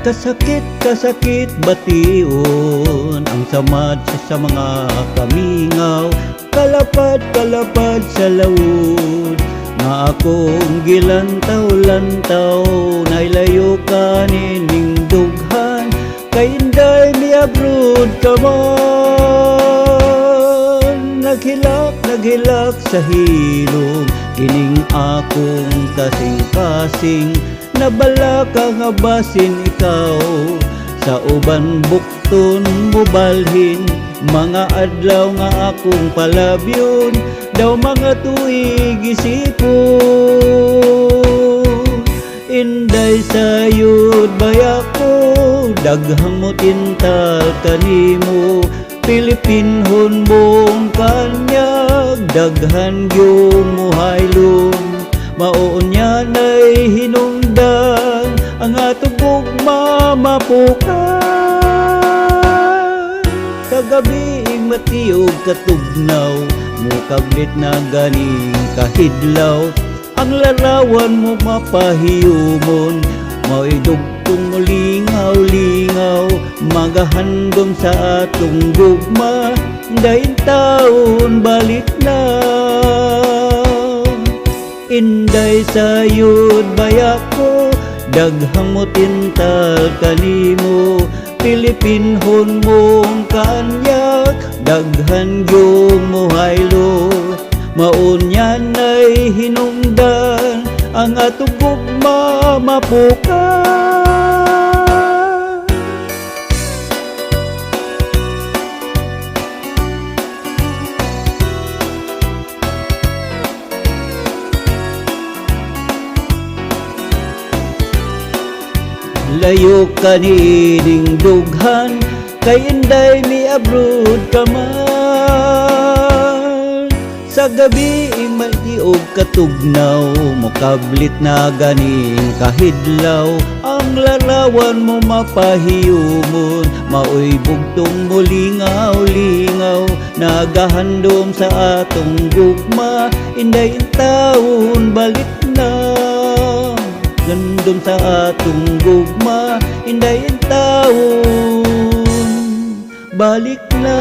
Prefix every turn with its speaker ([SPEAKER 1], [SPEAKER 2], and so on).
[SPEAKER 1] Kasakit bation ang samad sa mga kamingaw. Kalapad sa lawod nga akong gilantaw-lantaw. Nailayo ka nining dughan kay inday miabrod ka man. Naghilak sa hilong kining akong kasing-kasing. Nabala ka nga basin ikaw sa uban bukton mo balhin. Mga adlaw nga akong palabyon daw mga tuig isipon. Inday sayod bayako daghang mo tintal kanimo. Pilipinhon mong kanyag daghan gyung muhaylom. Maoon ay hinungdan ang atong gugma mapukan. Kagabi matiyog katugnaw mo kablit na ganing kahidlaw. Ang larawan mo mapahiyumon mao'y dugtong mo lingaw-lingaw. Magahandom sa atong gugma dayon taon balik na. Inday sayod bayako daghang mo tintal kanimo. Pilipinhon mong kanyag daghan gyung muhaylo. Maon yan ay hinungdan ang atong gugma mapukan. Layo ka nining dughan kay inday miabrod ka man. Sa gabi matiog katugnaw mokablit na ganing kahidlaw. Ang larawan mo mapahiyumon mao'y bugtong mo lingaw-lingaw. Nagahandom sa atong gugma inday taon balik na. Gandom sa atong gugma inday taon balik na.